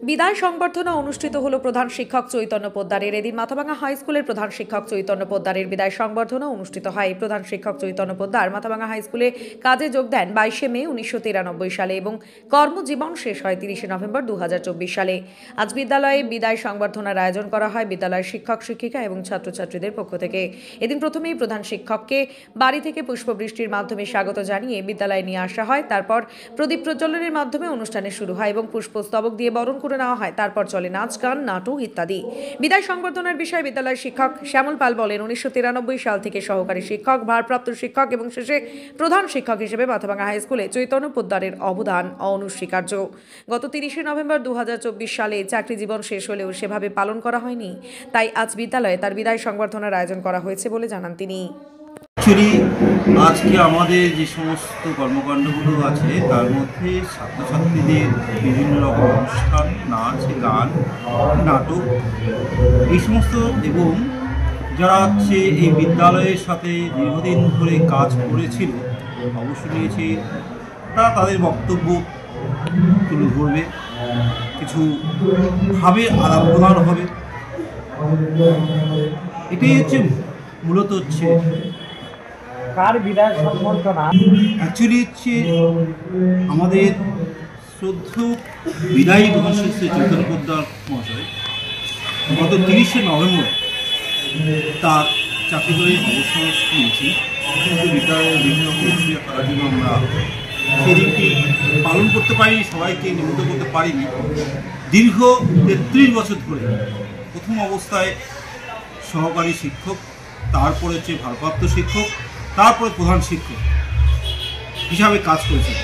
বিদায় সংবর্ধনা অনুষ্ঠিত হলো প্রধান শিক্ষক চৈতন্য পোদ্দারের। এদিন মাথাভাঙা হাই স্কুলের প্রধান শিক্ষক চৈতন্য পোদ্দারের বিদায় সংবর্ধনা অনুষ্ঠিত হয়। প্রধান শিক্ষক চৈতন্য পোদ্দার মাথাভাঙা হাই স্কুলে কাজে যোগ দেন 22শে মে 1993 সালে এবং কর্মজীবন শেষ হয় 30শে নভেম্বর 2024 সালে। আজ বিদ্যালয়ে বিদায় সংবর্ধনার আয়োজন করা হয় বিদ্যালয়ের শিক্ষক শিক্ষিকা এবং ছাত্রছাত্রীদের পক্ষ থেকে। এদিন প্রথমেই প্রধান শিক্ষককে বাড়ি থেকে পুষ্পবৃষ্টির মাধ্যমে স্বাগত জানিয়ে বিদ্যালয়ে নিয়ে আসা হয়। তারপর প্রদীপ প্রজ্বলনের মাধ্যমে অনুষ্ঠানে শুরু হয় এবং পুষ্পস্তবক দিয়ে বরণ করে নেওয়া হয়। তারপর চলে নাচ, গান, নাটক ইত্যাদি। বিদায় সংবর্ধনার বিষয়ে বিদ্যালয়ের শিক্ষক শ্যামল পাল বলেন, 1993 সাল থেকে সহকারী শিক্ষক, ভারপ্রাপ্ত শিক্ষক এবং শেষে প্রধান শিক্ষক হিসেবে মাথাভাঙা হাই স্কুলে চৈতন্য পোদ্দারের অবদান অনস্বীকার্য। গত 30শে নভেম্বর 2024 সালে চাকরি জীবন শেষ হলেও সেভাবে পালন করা হয়নি। তাই আজ বিদ্যালয়ে তার বিদায় সংবর্ধনার আয়োজন করা হয়েছে বলে জানান তিনি। আজকে আমাদের যে সমস্ত কর্মকাণ্ডগুলো আছে তার মধ্যে ছাত্রছাত্রীদের বিভিন্ন রকম অনুষ্ঠান, নাচ, গান, নাটক এই সমস্ত, এবং যারা হচ্ছে এই বিদ্যালয়ের সাথে দীর্ঘদিন ধরে কাজ করেছিল অবশ্য নিয়েছি, তারা তাদের বক্তব্য তুলে ধরবে, কিছু ভাবে আদান প্রদান হবে। এটাই হচ্ছে মূলত হচ্ছে কার বিদায় সংবর্ধনা। অ্যাকচুয়ালি হচ্ছে আমাদের শ্রদ্ধেয় বিদায়ী প্রধান শিক্ষক চৈতন্য পোদ্দার মহাশয় গত 30শে নভেম্বর তার চাকরি করে অবসর নিয়েছি। কিন্তু বিদ্যালয়ের বিভিন্ন প্রক্রিয়া করার জন্য আমরা সেই দিনটি পালন করতে পারিনি, সবাইকে নিমন্ত্রণ করতে পারিনি। দীর্ঘ 33 বছর ধরে প্রথম অবস্থায় সহকারী শিক্ষক, তারপরে হচ্ছে ভারপ্রাপ্ত শিক্ষক, তারপরে প্রধান শিক্ষক হিসাবে কাজ করেছেন।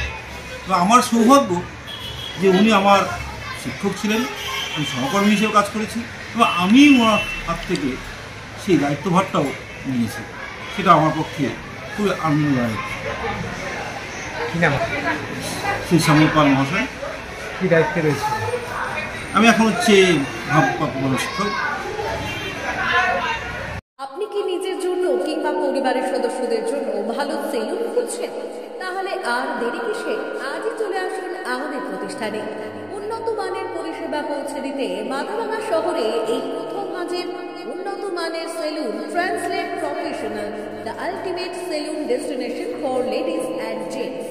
তো আমার সৌভাগ্য যে উনি আমার শিক্ষক ছিলেন, আমি সহকর্মী হিসেবে কাজ করেছি এবং আমি ওনার হাত থেকে সেই দায়িত্বভারটাও নিয়েছি। সেটা আমার পক্ষে খুবই আনন্দদায়ক। শ্রী শ্যামল পাল মহাশয়। কী দায়িত্বে রয়েছে? আমি এখন হচ্ছে ভারপ্রাপ্ত শিক্ষক। আপনি কি নিজের জন্য কিংবা পরিবারের সদস্যদের জন্য ভালো সেলুন খুঁজছেন? তাহলে আর দেরি কিসে? আজই চলে আসুন আমাদের প্রতিষ্ঠানে। উন্নত মানের পরিষেবা পৌঁছে দিতে মাথাভাঙা শহরে এই প্রথম হাজির উন্নত মানের salon translate professional, the ultimate salon destination for ladies and gents.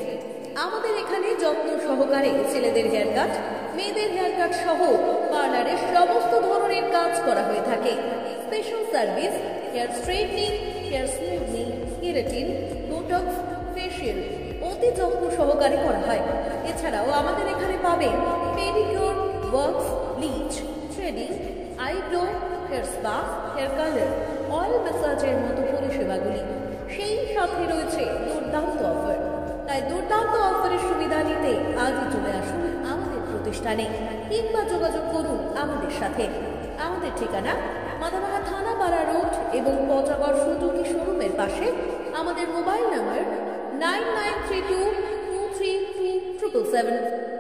আমাদের এখানে যত্ন সহকারে ছেলেদের হেয়ার কাট, মেয়েদের হেয়ার কাট সহ পার্লারের সমস্ত ধরনের কাজ করা হয়ে থাকে। Special service, hair straightening, hair smoothing, keratin, botox, facial অতি যত্ন সহকারে করা হয়। এছাড়াও আমাদের এখানে পাবেন pedicure, wax, bleach, threading, eyebrow, hair spa, hair colour, oil ম্যাসাজের মতো পরিষেবাগুলি। সেই সাথে রয়েছে দুর্দান্ত অফার। তাই দুর্দান্ত অফারের সুবিধা নিতে আজই চলে আসুন আমাদের প্রতিষ্ঠানে কিংবা যোগাযোগ করুন আমাদের সাথে। আমাদের ঠিকানা মাথাভাঙা থানাপাড়া রোড এবং পচাগড় সুজুকি শোরুমের পাশে। আমাদের মোবাইল নাম্বার 9932232777।